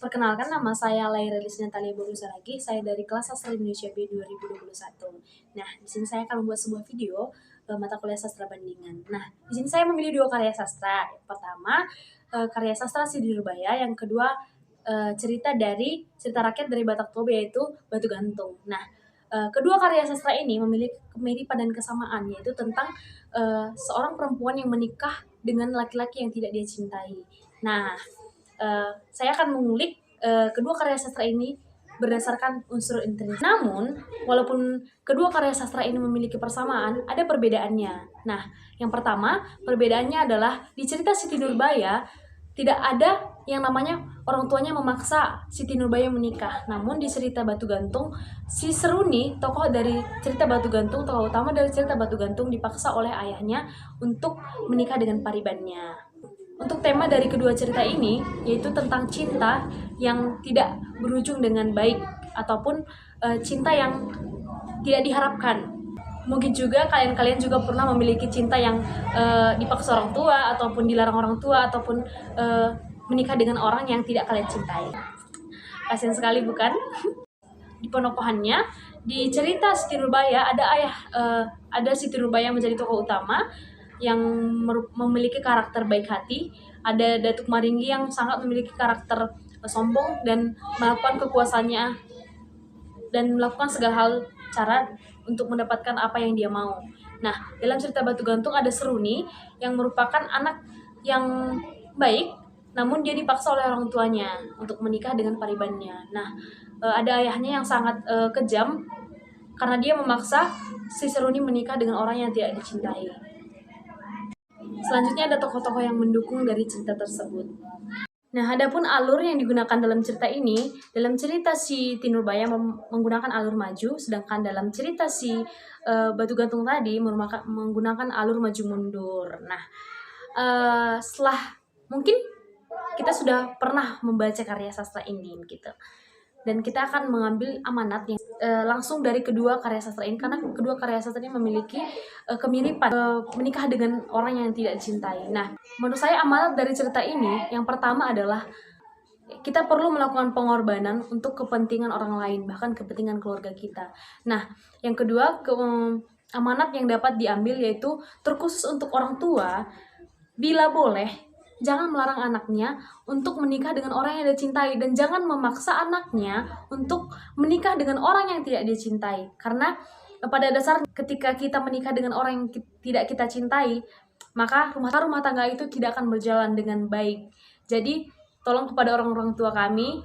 Perkenalkan, nama saya Laira Natalia Borusaragi. Saya dari kelas Sastra Indonesia B 2021. Nah, di sini saya akan membuat sebuah video mata kuliah sastra bandingan. Nah, di sini saya memilih dua karya sastra. Yang pertama, karya sastra Siti Nurbaya. Yang kedua, cerita rakyat dari Batak Toba, yaitu Batu Gantung. Nah, kedua karya sastra ini memiliki kemiripan dan kesamaan, yaitu tentang seorang perempuan yang menikah dengan laki-laki yang tidak dia cintai. Nah, saya akan mengulik kedua karya sastra ini berdasarkan unsur intrinsik. Namun, walaupun kedua karya sastra ini memiliki persamaan, ada perbedaannya. Nah, yang pertama, perbedaannya adalah di cerita Siti Nurbaya tidak ada yang namanya orang tuanya memaksa Siti Nurbaya menikah. Namun di cerita Batu Gantung, si Seruni, tokoh dari cerita Batu Gantung, tokoh utama dari cerita Batu Gantung, dipaksa oleh ayahnya untuk menikah dengan paribannya. Untuk tema dari kedua cerita ini, yaitu tentang cinta yang tidak berujung dengan baik, ataupun cinta yang tidak diharapkan. Mungkin juga kalian juga pernah memiliki cinta yang dipaksa orang tua, ataupun dilarang orang tua, ataupun menikah dengan orang yang tidak kalian cintai. Kasian sekali, bukan? Di penokohannya, di cerita Siti Nurbaya ada Siti Nurbaya menjadi tokoh utama yang memiliki karakter baik hati. Ada Datuk Maringgi yang sangat memiliki karakter sombong dan melakukan kekuasaannya dan melakukan segala hal cara untuk mendapatkan apa yang dia mau. Nah, dalam cerita Batu Gantung ada Seruni yang merupakan anak yang baik, namun dia dipaksa oleh orang tuanya untuk menikah dengan paribannya. Nah, ada ayahnya yang sangat kejam karena dia memaksa si Seruni menikah dengan orang yang tidak dicintai. Selanjutnya ada tokoh-tokoh yang mendukung dari cerita tersebut. Nah, adapun alur yang digunakan dalam cerita ini, dalam cerita si Siti Nurbaya menggunakan alur maju, sedangkan dalam cerita si Batu Gantung tadi menggunakan alur maju mundur. Nah, setelah mungkin kita sudah pernah membaca karya sastra ini gitu. Dan kita akan mengambil amanat yang langsung dari kedua karya sastra ini, karena kedua karya sastra ini memiliki kemiripan menikah dengan orang yang tidak dicintai. Nah, menurut saya amanat dari cerita ini yang pertama adalah kita perlu melakukan pengorbanan untuk kepentingan orang lain, bahkan kepentingan keluarga kita. Nah, yang kedua, amanat yang dapat diambil yaitu terkhusus untuk orang tua, bila boleh jangan melarang anaknya untuk menikah dengan orang yang dia cintai, dan jangan memaksa anaknya untuk menikah dengan orang yang tidak dia cintai. Karena pada dasarnya ketika kita menikah dengan orang yang tidak kita cintai, maka rumah tangga itu tidak akan berjalan dengan baik. Jadi tolong kepada orang-orang tua kami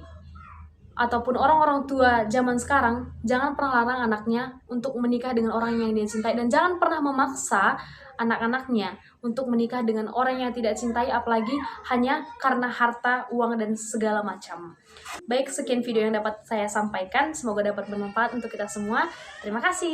ataupun orang-orang tua zaman sekarang, jangan pernah larang anaknya untuk menikah dengan orang yang dia cintai, dan jangan pernah memaksa anak-anaknya untuk menikah dengan orang yang tidak cintai, apalagi hanya karena harta, uang, dan segala macam. Baik, sekian video yang dapat saya sampaikan. Semoga dapat bermanfaat untuk kita semua. Terima kasih.